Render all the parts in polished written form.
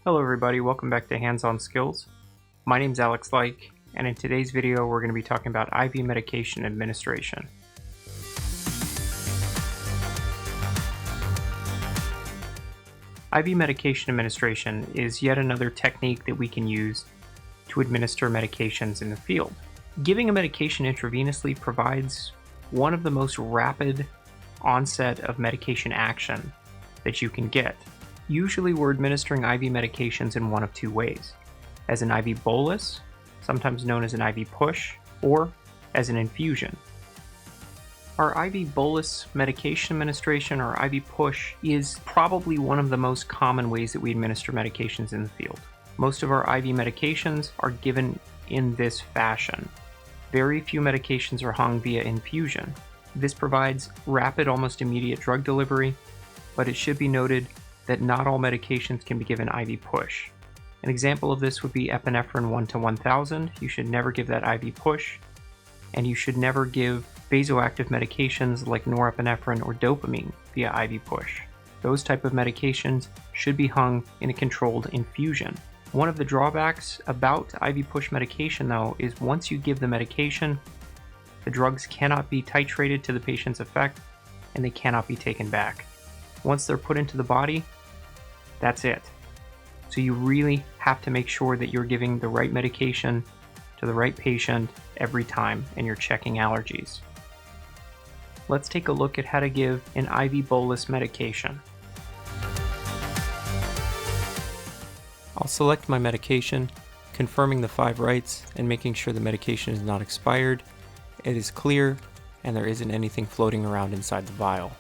Hello everybody, welcome back to Hands-On Skills. My name's Alex Like, and in today's video we're going to be talking about IV medication administration. IV medication administration is yet another technique that we can use to administer medications in the field. Giving a medication intravenously provides one of the most rapid onset of medication action that you can get. Usually we're administering IV medications in one of two ways: as an IV bolus, sometimes known as an IV push, or as an infusion. Our IV bolus medication administration, or IV push, is probably one of the most common ways that we administer medications in the field. Most of our IV medications are given in this fashion. Very few medications are hung via infusion. This provides rapid, almost immediate drug delivery, but it should be noted that not all medications can be given IV push. An example of this would be epinephrine 1:1000. You should never give that IV push, and you should never give vasoactive medications like norepinephrine or dopamine via IV push. Those type of medications should be hung in a controlled infusion. One of the drawbacks about IV push medication, though, is once you give the medication, the drugs cannot be titrated to the patient's effect, and they cannot be taken back. Once they're put into the body, that's it. So you really have to make sure that you're giving the right medication to the right patient every time, and you're checking allergies. Let's take a look at how to give an IV bolus medication. I'll select my medication, confirming the 5 rights and making sure the medication is not expired, it is clear, and there isn't anything floating around inside the vial.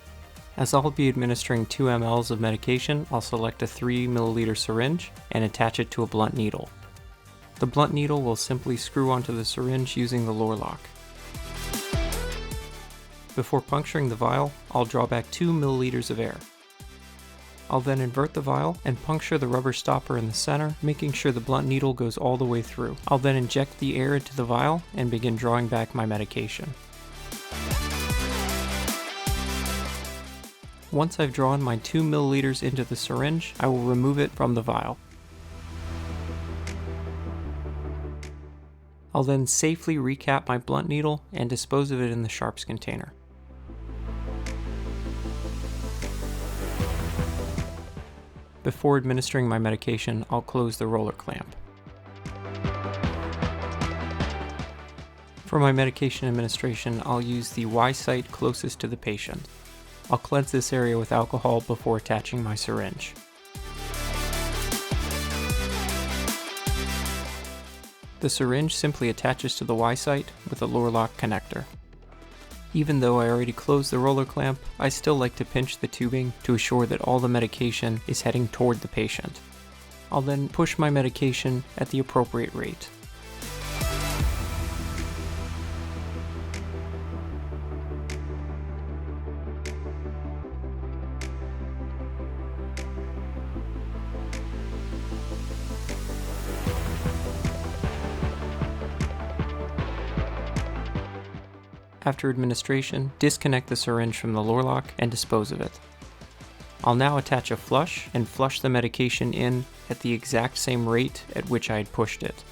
As I'll be administering 2 mL of medication, I'll select a 3 milliliter syringe and attach it to a blunt needle. The blunt needle will simply screw onto the syringe using the lower lock. Before puncturing the vial, I'll draw back 2 milliliters of air. I'll then invert the vial and puncture the rubber stopper in the center, making sure the blunt needle goes all the way through. I'll then inject the air into the vial and begin drawing back my medication. Once I've drawn my 2 milliliters into the syringe, I will remove it from the vial. I'll then safely recap my blunt needle and dispose of it in the sharps container. Before administering my medication, I'll close the roller clamp. For my medication administration, I'll use the Y site closest to the patient. I'll cleanse this area with alcohol before attaching my syringe. The syringe simply attaches to the Y site with a lower lock connector. Even though I already closed the roller clamp, I still like to pinch the tubing to assure that all the medication is heading toward the patient. I'll then push my medication at the appropriate rate. After administration, disconnect the syringe from the lower lock and dispose of it. I'll now attach a flush and flush the medication in at the exact same rate at which I had pushed it.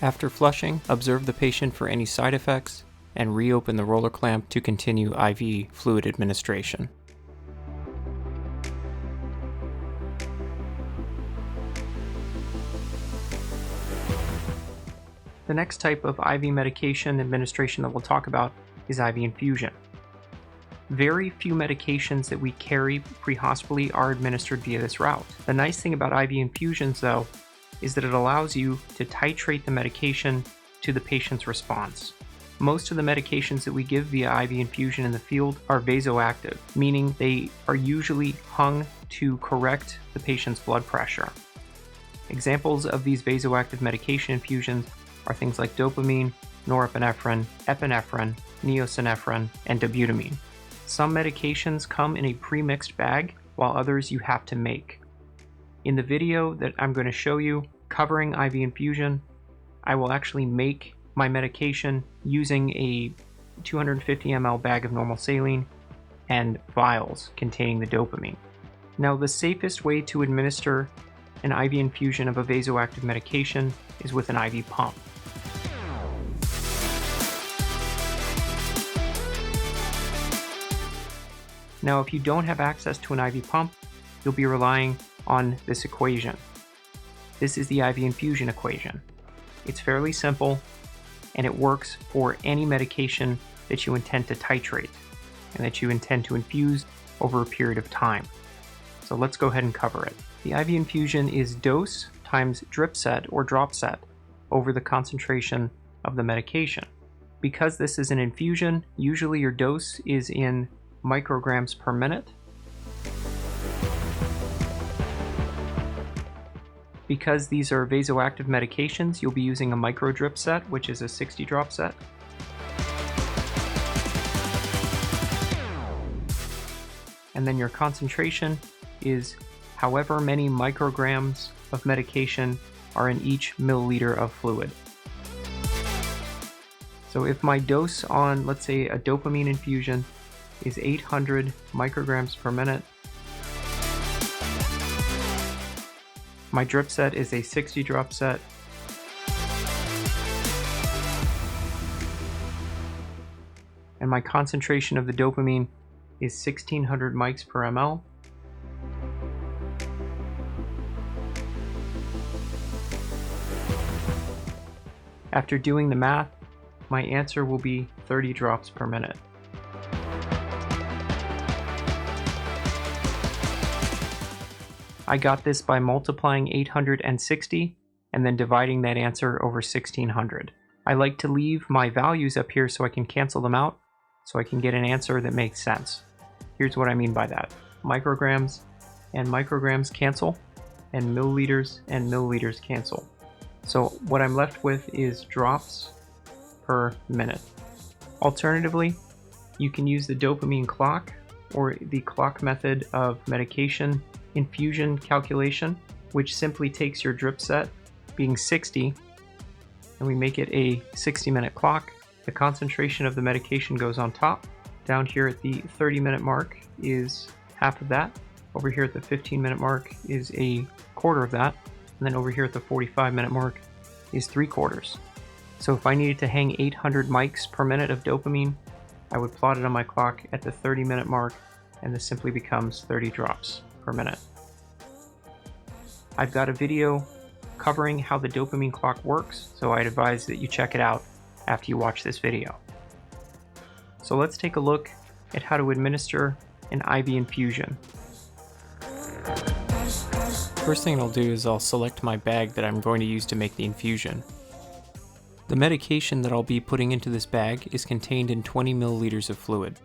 After flushing, observe the patient for any side effects and reopen the roller clamp to continue IV fluid administration. The next type of IV medication administration that we'll talk about is IV infusion. Very few medications that we carry pre-hospitally are administered via this route. The nice thing about IV infusions, though, is that it allows you to titrate the medication to the patient's response. Most of the medications that we give via IV infusion in the field are vasoactive, meaning they are usually hung to correct the patient's blood pressure. Examples of these vasoactive medication infusions are things like dopamine, norepinephrine, epinephrine, neosynephrine, and dobutamine. Some medications come in a pre-mixed bag, while others you have to make. In the video that I'm going to show you covering IV infusion, I will actually make my medication using a 250 ml bag of normal saline and vials containing the dopamine. Now, the safest way to administer an IV infusion of a vasoactive medication is with an IV pump. Now, if you don't have access to an IV pump, you'll be relying on this equation. This is the IV infusion equation. It's fairly simple, and it works for any medication that you intend to titrate and that you intend to infuse over a period of time. So let's go ahead and cover it. The IV infusion is dose times drip set or drop set over the concentration of the medication. Because this is an infusion, usually your dose is in micrograms per minute. Because these are vasoactive medications, you'll be using a microdrip set, which is a 60 drop set. And then your concentration is however many micrograms of medication are in each milliliter of fluid. So if my dose on, let's say, a dopamine infusion is 800 micrograms per minute, my drip set is a 60 drop set, and my concentration of the dopamine is 1600 mics per ml. After doing the math, my answer will be 30 drops per minute. I got this by multiplying 860 and then dividing that answer over 1600. I like to leave my values up here so I can cancel them out, so I can get an answer that makes sense. Here's what I mean by that. Micrograms and micrograms cancel, and milliliters cancel. So what I'm left with is drops per minute. Alternatively, you can use the dopamine clock or the clock method of medication infusion calculation, which simply takes your drip set being 60 and we make it a 60-minute clock. The concentration of the medication goes on top. Down here at the 30-minute mark is half of that. Over here at the 15-minute mark is a quarter of that. And then over here at the 45-minute mark is 3/4. So if I needed to hang 800 mics per minute of dopamine, I would plot it on my clock at the 30-minute mark, and this simply becomes 30 drops per minute. I've got a video covering how the dopamine clock works, so I'd advise that you check it out after you watch this video. So let's take a look at how to administer an IV infusion. First thing I'll do is I'll select my bag that I'm going to use to make the infusion. The medication that I'll be putting into this bag is contained in 20 milliliters of fluid.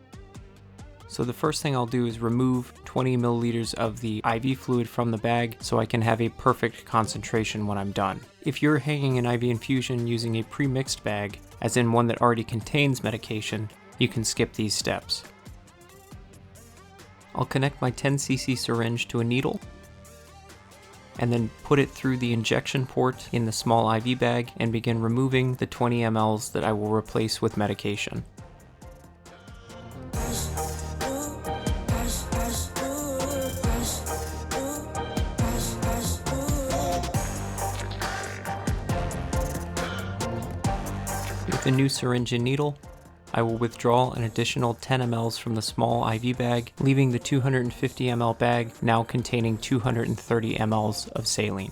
So the first thing I'll do is remove 20 milliliters of the IV fluid from the bag so I can have a perfect concentration when I'm done. If you're hanging an IV infusion using a pre-mixed bag, as in one that already contains medication, you can skip these steps. I'll connect my 10cc syringe to a needle and then put it through the injection port in the small IV bag and begin removing the 20 mLs that I will replace with medication. With the new syringe and needle, I will withdraw an additional 10 mLs from the small IV bag, leaving the 250 ml bag now containing 230 mLs of saline.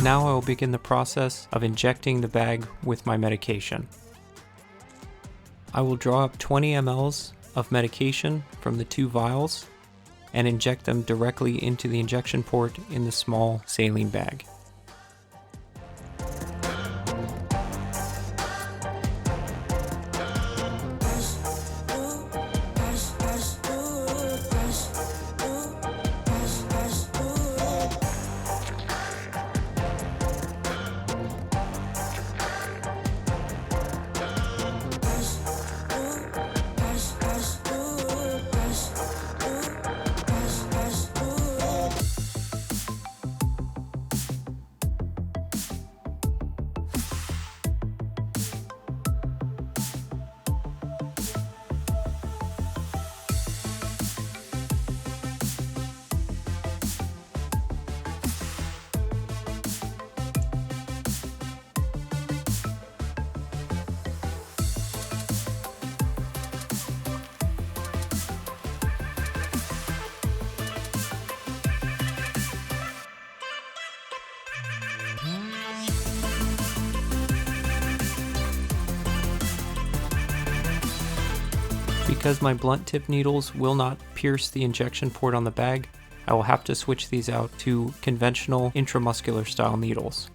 Now I will begin the process of injecting the bag with my medication. I will draw up 20 mLs of medication from the 2 vials and inject them directly into the injection port in the small saline bag. Because my blunt tip needles will not pierce the injection port on the bag, I will have to switch these out to conventional intramuscular style needles.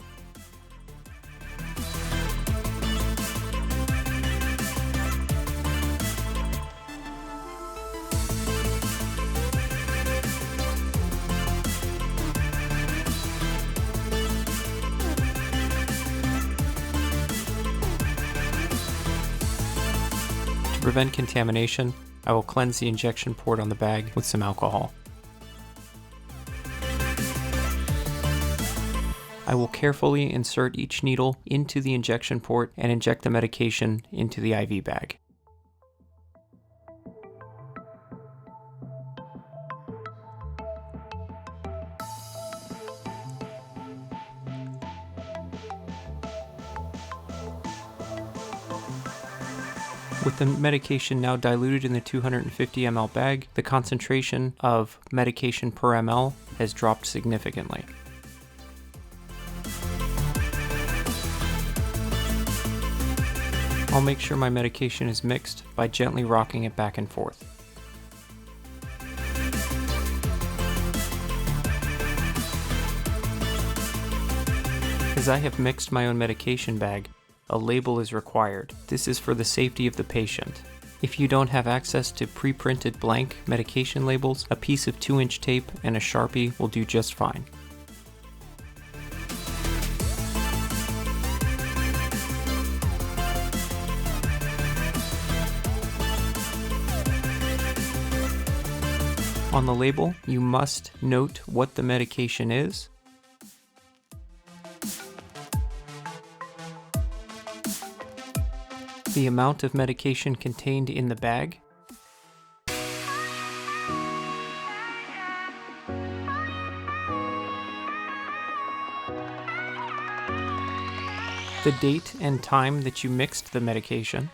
To prevent contamination, I will cleanse the injection port on the bag with some alcohol. I will carefully insert each needle into the injection port and inject the medication into the IV bag. With the medication now diluted in the 250 ml bag, the concentration of medication per ml has dropped significantly. I'll make sure my medication is mixed by gently rocking it back and forth. As I have mixed my own medication bag, a label is required. This is for the safety of the patient. If you don't have access to pre-printed blank medication labels, a piece of 2-inch tape and a Sharpie will do just fine. On the label, you must note what the medication is, the amount of medication contained in the bag, the date and time that you mixed the medication,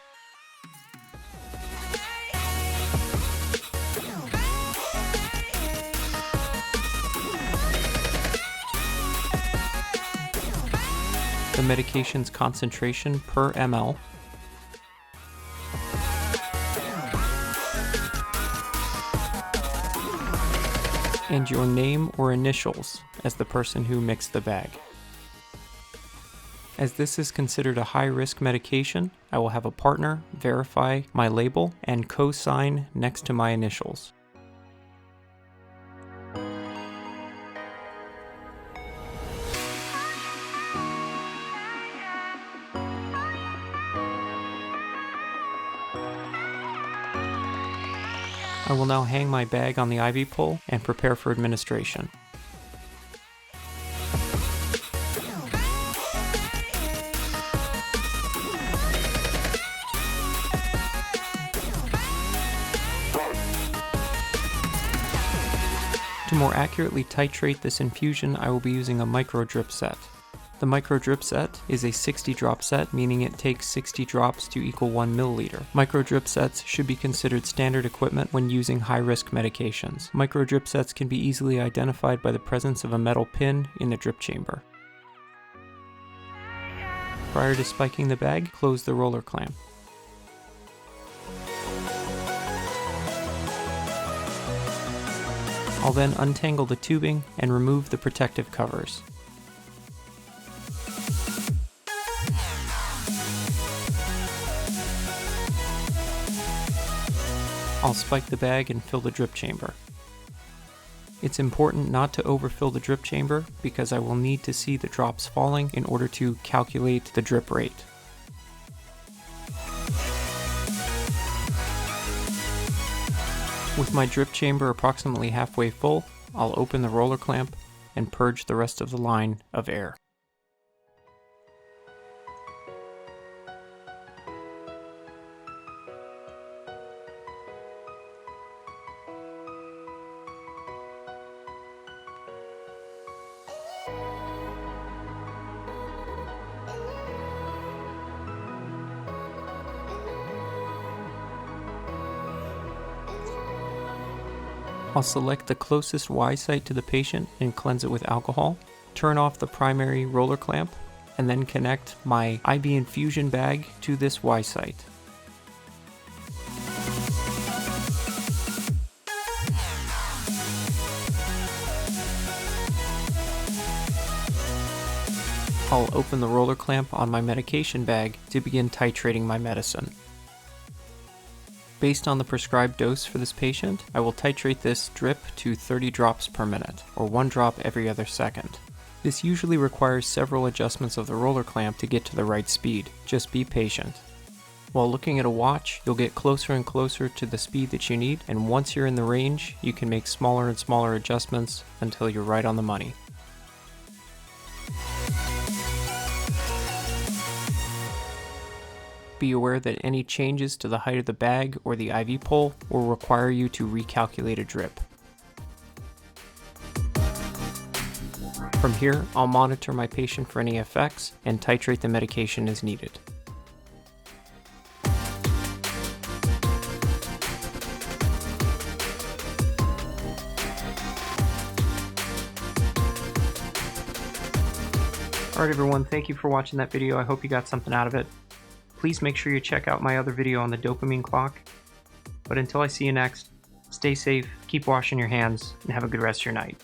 the medication's concentration per ml, and your name or initials as the person who mixed the bag. As this is considered a high-risk medication, I will have a partner verify my label and co-sign next to my initials. I will now hang my bag on the IV pole and prepare for administration. To more accurately titrate this infusion, I will be using a microdrip set. The microdrip set is a 60 drop set, meaning it takes 60 drops to equal 1 milliliter. Microdrip sets should be considered standard equipment when using high-risk medications. Microdrip sets can be easily identified by the presence of a metal pin in the drip chamber. Prior to spiking the bag, close the roller clamp. I'll then untangle the tubing and remove the protective covers. I'll spike the bag and fill the drip chamber. It's important not to overfill the drip chamber because I will need to see the drops falling in order to calculate the drip rate. With my drip chamber approximately halfway full, I'll open the roller clamp and purge the rest of the line of air. I'll select the closest Y site to the patient and cleanse it with alcohol, turn off the primary roller clamp, and then connect my IV infusion bag to this Y site. I'll open the roller clamp on my medication bag to begin titrating my medicine. Based on the prescribed dose for this patient, I will titrate this drip to 30 drops per minute, or 1 drop every other second. This usually requires several adjustments of the roller clamp to get to the right speed. Just be patient. While looking at a watch, you'll get closer and closer to the speed that you need, and once you're in the range, you can make smaller and smaller adjustments until you're right on the money. Be aware that any changes to the height of the bag or the IV pole will require you to recalculate a drip. From here, I'll monitor my patient for any effects and titrate the medication as needed. Alright everyone, thank you for watching that video. I hope you got something out of it. Please make sure you check out my other video on the dopamine clock. But until I see you next, stay safe, keep washing your hands, and have a good rest of your night.